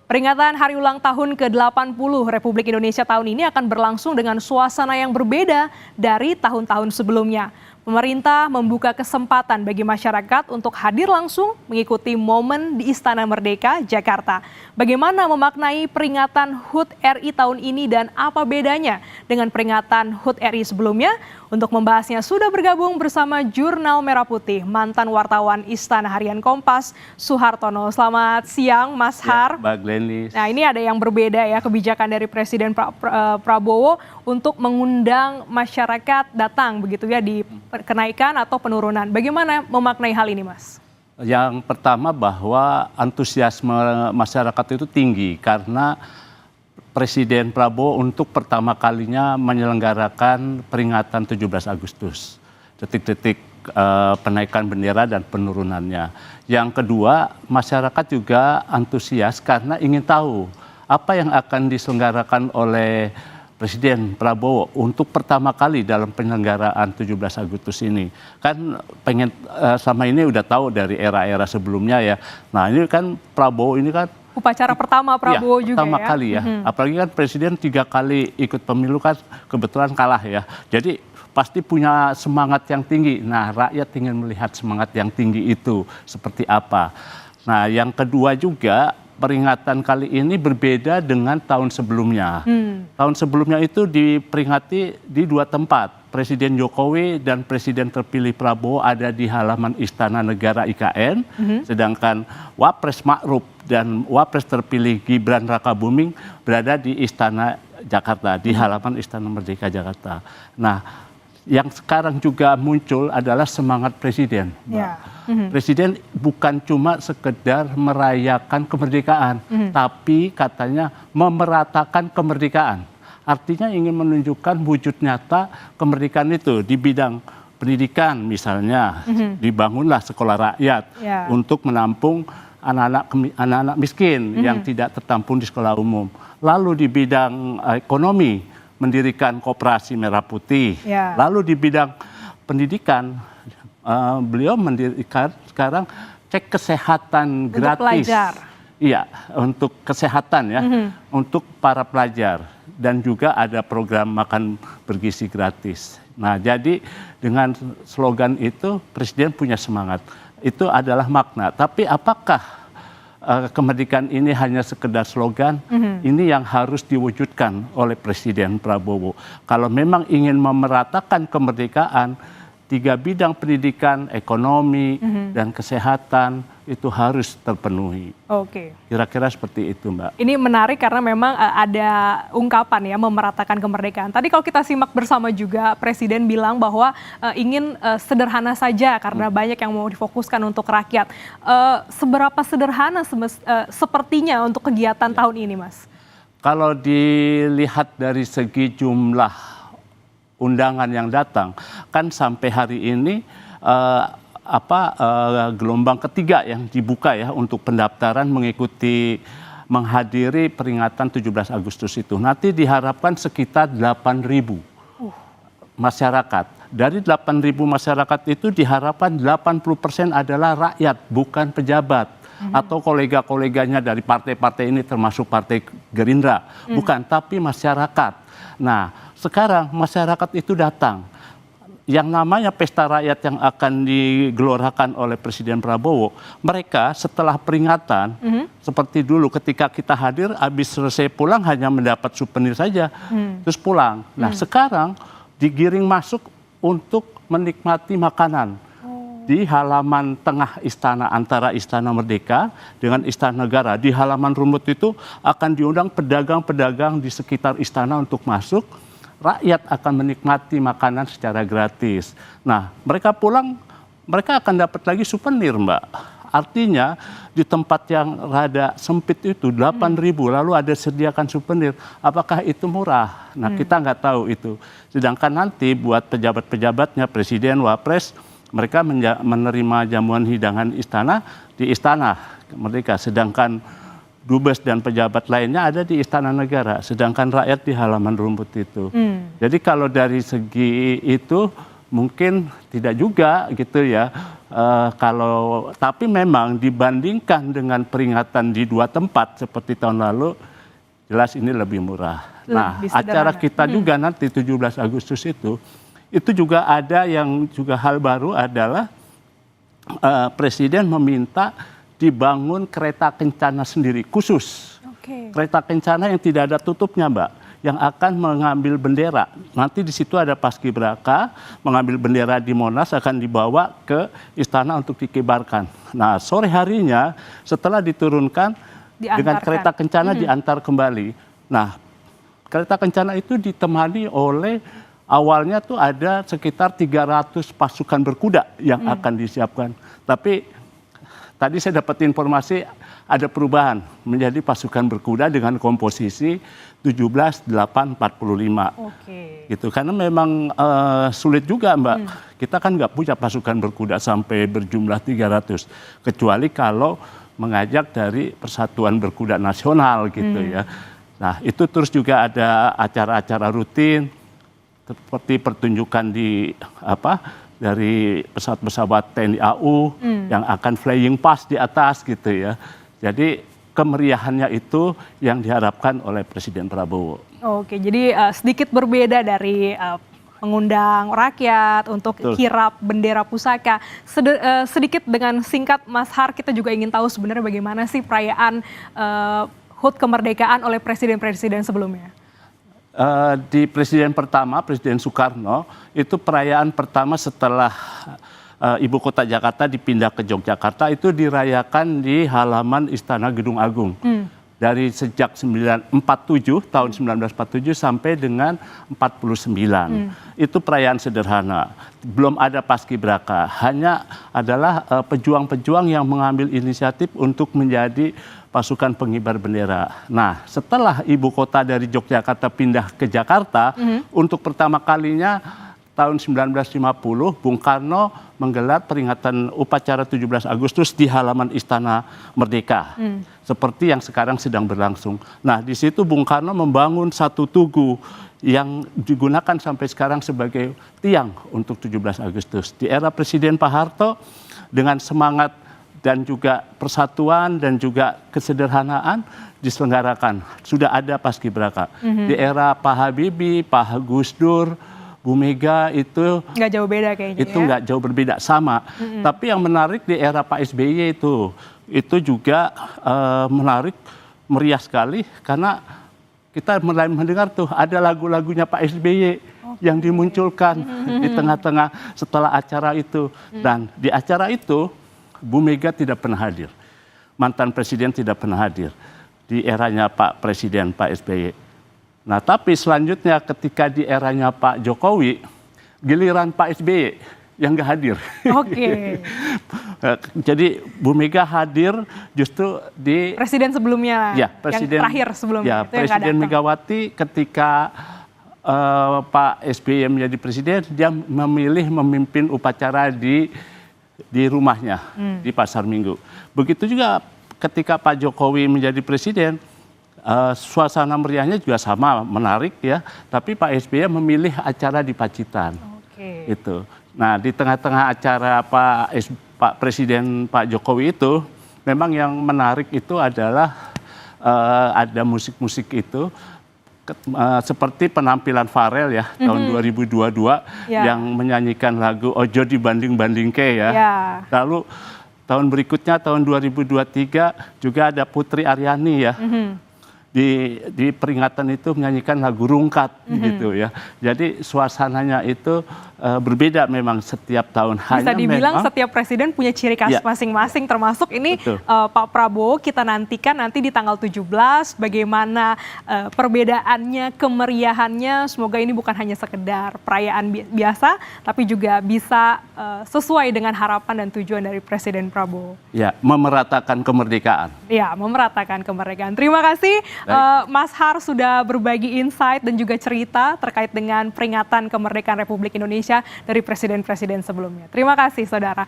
Peringatan hari ulang tahun ke-80 Republik Indonesia tahun ini akan berlangsung dengan suasana yang berbeda dari tahun-tahun sebelumnya. Pemerintah membuka kesempatan bagi masyarakat untuk hadir langsung mengikuti momen di Istana Merdeka, Jakarta. Bagaimana memaknai peringatan HUT RI tahun ini dan apa bedanya dengan peringatan HUT RI sebelumnya? Untuk membahasnya sudah bergabung bersama Jurnal Merah Putih, mantan wartawan Istana Harian Kompas, Suhartono. Selamat siang, Mas Har. Ya, Mbak Glenis. Nah, ini ada yang berbeda ya kebijakan dari Presiden Prabowo untuk mengundang masyarakat datang begitu ya di kenaikan atau penurunan. Bagaimana memaknai hal ini, Mas? Yang pertama bahwa antusiasme masyarakat itu tinggi karena Presiden Prabowo untuk pertama kalinya menyelenggarakan peringatan 17 Agustus. Detik-detik penaikan bendera dan penurunannya. Yang kedua, masyarakat juga antusias karena ingin tahu apa yang akan diselenggarakan oleh Presiden Prabowo untuk pertama kali dalam penyelenggaraan 17 Agustus ini. Kan pengen sama ini udah tahu dari era-era sebelumnya ya. Nah, ini kan Prabowo ini kan upacara pertama Prabowo ya, juga pertama ya. kali ya. Apalagi kan Presiden 3 kali ikut pemilu kan kebetulan kalah ya. Jadi pasti punya semangat yang tinggi. Nah, rakyat ingin melihat semangat yang tinggi itu seperti apa. Nah, yang kedua juga peringatan kali ini berbeda dengan tahun sebelumnya. Tahun sebelumnya itu diperingati di 2 tempat. Presiden Jokowi dan Presiden terpilih Prabowo ada di halaman Istana Negara IKN, sedangkan Wapres Ma'ruf dan Wapres terpilih Gibran Rakabuming berada di Istana Jakarta, di halaman Istana Merdeka Jakarta. Nah, yang sekarang juga muncul adalah semangat Presiden, Mbak. Presiden bukan cuma sekedar merayakan kemerdekaan, tapi katanya memeratakan kemerdekaan. Artinya ingin menunjukkan wujud nyata kemerdekaan itu di bidang pendidikan misalnya, dibangunlah sekolah rakyat untuk menampung anak-anak miskin yang tidak tertampung di sekolah umum. Lalu di bidang ekonomi, mendirikan Koperasi Merah Putih. Lalu di bidang pendidikan, beliau mendirikan sekarang cek kesehatan gratis. Untuk pelajar. Iya, untuk kesehatan ya, untuk para pelajar. Dan juga ada program makan bergizi gratis. Nah, jadi dengan slogan itu Presiden punya semangat. Itu adalah makna. Tapi apakah kemerdekaan ini hanya sekedar slogan? Ini yang harus diwujudkan oleh Presiden Prabowo. Kalau memang ingin memeratakan kemerdekaan, 3 bidang pendidikan, ekonomi, dan kesehatan itu harus terpenuhi. Oke. Kira-kira seperti itu, Mbak. Ini menarik karena memang ada ungkapan ya memeratakan kemerdekaan. Tadi kalau kita simak bersama juga Presiden bilang bahwa ingin sederhana saja karena banyak yang mau difokuskan untuk rakyat. Seberapa sederhana sepertinya untuk kegiatan tahun ini, Mas? Kalau dilihat dari segi jumlah undangan yang datang, kan sampai hari ini gelombang ketiga yang dibuka ya untuk pendaftaran menghadiri peringatan 17 Agustus itu. Nanti diharapkan sekitar 8.000 masyarakat. Dari 8.000 masyarakat itu diharapkan 80% adalah rakyat, bukan pejabat. Atau kolega-koleganya dari partai-partai ini termasuk Partai Gerindra. Bukan, tapi masyarakat. Nah, sekarang masyarakat itu datang. Yang namanya pesta rakyat yang akan digelorkan oleh Presiden Prabowo, mereka setelah peringatan, seperti dulu ketika kita hadir, habis selesai pulang hanya mendapat souvenir saja, terus pulang. Nah, sekarang digiring masuk untuk menikmati makanan. Di halaman tengah istana, antara Istana Merdeka dengan Istana Negara, di halaman rumput itu akan diundang pedagang-pedagang di sekitar istana untuk masuk. Rakyat akan menikmati makanan secara gratis. Nah, mereka pulang, mereka akan dapat lagi souvenir, Mbak. Artinya di tempat yang rada sempit itu 8.000, lalu ada sediakan souvenir. Apakah itu murah? Nah, kita nggak tahu itu. Sedangkan nanti buat pejabat-pejabatnya, Presiden, Wapres, mereka menerima jamuan hidangan istana di Istana Merdeka. Sedangkan dubes dan pejabat lainnya ada di Istana Negara, sedangkan rakyat di halaman rumput itu. Jadi kalau dari segi itu mungkin tidak juga gitu ya. Tapi memang dibandingkan dengan peringatan di 2 tempat seperti tahun lalu, jelas ini lebih murah. Nah, acara kita juga nanti 17 Agustus itu juga ada yang juga hal baru adalah Presiden meminta dibangun kereta kencana sendiri khusus. Kereta kencana yang tidak ada tutupnya, Mbak, yang akan mengambil bendera. Nanti di situ ada paskibraka, mengambil bendera di Monas akan dibawa ke istana untuk dikibarkan. Nah, sore harinya setelah diturunkan dengan kereta kencana diantar kembali. Nah, kereta kencana itu ditemani oleh awalnya tuh ada sekitar 300 pasukan berkuda yang akan disiapkan. Tapi tadi saya dapat informasi ada perubahan menjadi pasukan berkuda dengan komposisi 17-8-45. Gitu. Karena memang sulit juga, Mbak. Kita kan nggak punya pasukan berkuda sampai berjumlah 300. Kecuali kalau mengajak dari Persatuan Berkuda Nasional gitu ya. Nah, itu terus juga ada acara-acara rutin seperti pertunjukan dari pesawat-pesawat TNI AU yang akan flying past di atas gitu ya. Jadi kemeriahannya itu yang diharapkan oleh Presiden Prabowo. Oke, jadi sedikit berbeda dari mengundang rakyat untuk kirap bendera pusaka. Sedikit dengan singkat, Mas Har, kita juga ingin tahu sebenarnya bagaimana sih perayaan HUT kemerdekaan oleh presiden-presiden sebelumnya. Di presiden pertama, Presiden Soekarno, itu perayaan pertama setelah ibu kota Jakarta dipindah ke Yogyakarta itu dirayakan di halaman Istana Gedung Agung. Dari sejak tahun 1947 sampai dengan 49. Itu perayaan sederhana. Belum ada paskibraka, hanya adalah pejuang-pejuang yang mengambil inisiatif untuk menjadi pasukan pengibar bendera. Nah, setelah ibu kota dari Yogyakarta pindah ke Jakarta, untuk pertama kalinya tahun 1950, Bung Karno menggelar peringatan upacara 17 Agustus di halaman Istana Merdeka. Seperti yang sekarang sedang berlangsung. Nah, di situ Bung Karno membangun satu tugu yang digunakan sampai sekarang sebagai tiang untuk 17 Agustus. Di era Presiden Pak Harto, dengan semangat dan juga persatuan dan juga kesederhanaan diselenggarakan. Sudah ada paskibraka. Di era Pak Habibie, Pak Gus Dur, Bu Mega itu nggak jauh beda kayaknya. Itu nggak jauh berbeda, sama. Tapi yang menarik di era Pak SBY itu juga menarik, meriah sekali karena kita mulai mendengar tuh ada lagu-lagunya Pak SBY yang dimunculkan di tengah-tengah setelah acara itu. Dan di acara itu Bu Mega tidak pernah hadir, mantan presiden tidak pernah hadir di eranya Pak Presiden Pak SBY. Nah, tapi selanjutnya ketika di eranya Pak Jokowi, giliran Pak SBY yang nggak hadir. Jadi Bu Mega hadir justru di presiden sebelumnya, ya, presiden, yang terakhir sebelumnya. Ya, Presiden Megawati ketika Pak SBY menjadi presiden, dia memilih memimpin upacara di rumahnya di Pasar Minggu. Begitu juga ketika Pak Jokowi menjadi presiden, suasana meriahnya juga sama, menarik ya. Tapi Pak SBY memilih acara di Pacitan. Itu. Nah, di tengah-tengah acara Pak Presiden Pak Jokowi itu, memang yang menarik itu adalah ada musik-musik itu. Seperti penampilan Farel ya tahun 2022 yang menyanyikan lagu Ojo Dibanding-bandingke ya. Lalu tahun berikutnya tahun 2023 juga ada Putri Aryani ya. Di peringatan itu menyanyikan lagu Rungkat gitu ya. Jadi suasananya itu berbeda memang setiap tahun. Bisa dibilang setiap presiden punya ciri khas masing-masing, termasuk ini Pak Prabowo kita nantikan nanti di tanggal 17 bagaimana perbedaannya, kemeriahannya. Semoga ini bukan hanya sekedar perayaan biasa, tapi juga bisa sesuai dengan harapan dan tujuan dari Presiden Prabowo. Ya, memeratakan kemerdekaan. Ya, memeratakan kemerdekaan. Terima kasih Mas Har sudah berbagi insight dan juga cerita terkait dengan peringatan kemerdekaan Republik Indonesia dari presiden-presiden sebelumnya. Terima kasih, saudara.